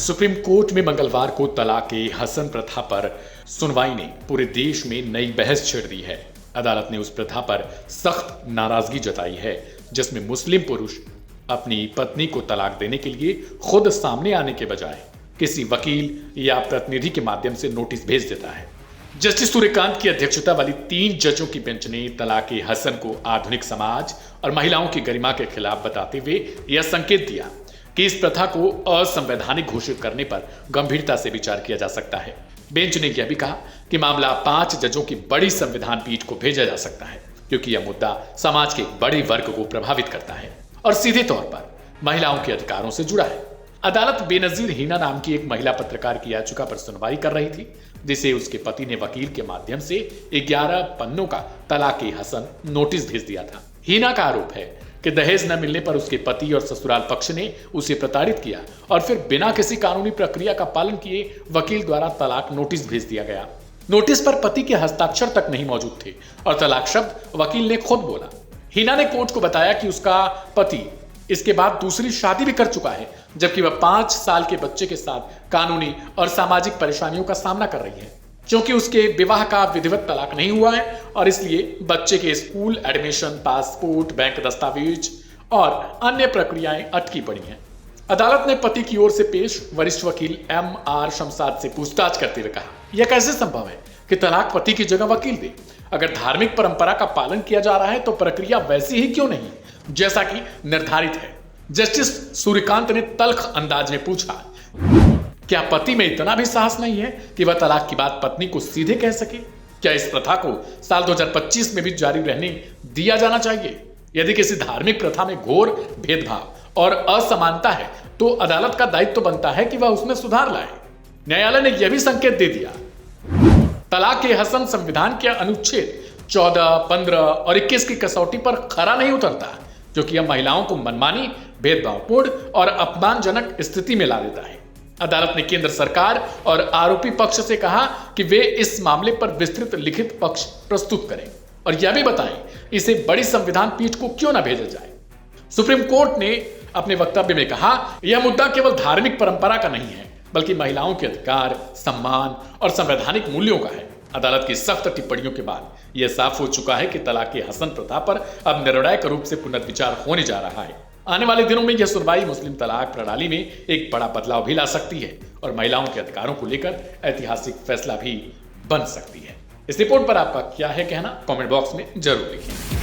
Supreme court में मंगलवार को तलाक-ए-हसन प्रथा पर सुनवाई ने पूरे देश में नई बहस छेड़ दी है। अदालत ने उस प्रथा पर सख्त नाराजगी जताई है जिसमें मुस्लिम पुरुष अपनी पत्नी को तलाक देने के लिए खुद सामने आने के बजाय किसी वकील या प्रतिनिधि के माध्यम से नोटिस भेज देता है। जस्टिस सूर्यकांत की अध्यक्षता वाली 3 जजों की बेंच ने तलाक-ए-हसन को आधुनिक समाज और महिलाओं की गरिमा के खिलाफ बताते हुए यह संकेत दिया कि इस प्रथा को असंवैधानिक घोषित करने पर गंभीरता से विचार किया जा सकता है। बेंच ने यह भी कहा कि मामला 5 जजों की बड़ी संविधान पीठ को भेजा जा सकता है क्योंकि यह मुद्दा समाज के एक बड़े वर्ग को प्रभावित करता है और सीधे तौर पर महिलाओं के अधिकारों से जुड़ा है। अदालत बेनजीर हिना नाम की एक महिला पत्रकार की याचिका पर सुनवाई कर रही थी जिसे उसके पति ने वकील के माध्यम से 11 पन्नों का तलाक-ए-हसन नोटिस भेज दिया था। हिना का आरोप है कि दहेज न मिलने पर उसके पति और ससुराल पक्ष ने उसे प्रताड़ित किया और फिर बिना किसी कानूनी प्रक्रिया का पालन किए वकील द्वारा तलाक नोटिस भेज दिया गया। नोटिस पर पति के हस्ताक्षर तक नहीं मौजूद थे और तलाक शब्द वकील ने खुद बोला। हिना ने कोर्ट को बताया कि उसका पति इसके बाद दूसरी शादी भी कर चुका है जबकि वह 5 साल के बच्चे के साथ कानूनी और सामाजिक परेशानियों का सामना कर रही है क्योंकि उसके विवाह का विधिवत तलाक नहीं हुआ है और इसलिए बच्चे के स्कूल एडमिशन, पासपोर्ट, बैंक दस्तावेज और अन्य प्रक्रियाएं अटकी पड़ी हैं। अदालत ने पति की ओर से पेश वरिष्ठ वकील M.R. शमशाद से पूछताछ करते हुए कहा, यह कैसे संभव है कि तलाक पति की जगह वकील दे? अगर धार्मिक परंपरा का पालन किया जा रहा है तो प्रक्रिया वैसी ही क्यों नहीं जैसा कि निर्धारित है? जस्टिस सूर्यकांत ने तल्ख अंदाज में पूछा, क्या पति में इतना भी साहस नहीं है कि वह तलाक की बात पत्नी को सीधे कह सके? क्या इस प्रथा को साल 2025 में भी जारी रहने दिया जाना चाहिए? यदि किसी धार्मिक प्रथा में घोर भेदभाव और असमानता है तो अदालत का दायित्व बनता है कि वह उसमें सुधार लाए। न्यायालय ने यह भी संकेत दे दिया तलाक-ए-हसन संविधान के अनुच्छेद 14, 15 और 21 की कसौटी पर खरा नहीं उतरता क्योंकि यह महिलाओं को मनमानी, भेदभावपूर्ण और अपमानजनक स्थिति में ला देता है। अदालत ने केंद्र सरकार और आरोपी पक्ष से कहा कि वे इस मामले पर विस्तृत लिखित पक्ष प्रस्तुत करें और यह भी बताएं इसे बड़ी संविधान पीठ को क्यों न भेजा जाए। सुप्रीम कोर्ट ने अपने वक्तव्य में कहा, यह मुद्दा केवल धार्मिक परंपरा का नहीं है बल्कि महिलाओं के अधिकार, सम्मान और संवैधानिक मूल्यों का है। अदालत की सख्त टिप्पणियों के बाद यह साफ हो चुका है कि तलाक-ए-हसन प्रथा पर अब निर्णायक रूप से पुनर्विचार होने जा रहा है। आने वाले दिनों में यह सुनवाई मुस्लिम तलाक प्रणाली में एक बड़ा बदलाव भी ला सकती है और महिलाओं के अधिकारों को लेकर ऐतिहासिक फैसला भी बन सकती है। इस रिपोर्ट पर आपका क्या है कहना? कमेंट बॉक्स में जरूर लिखें।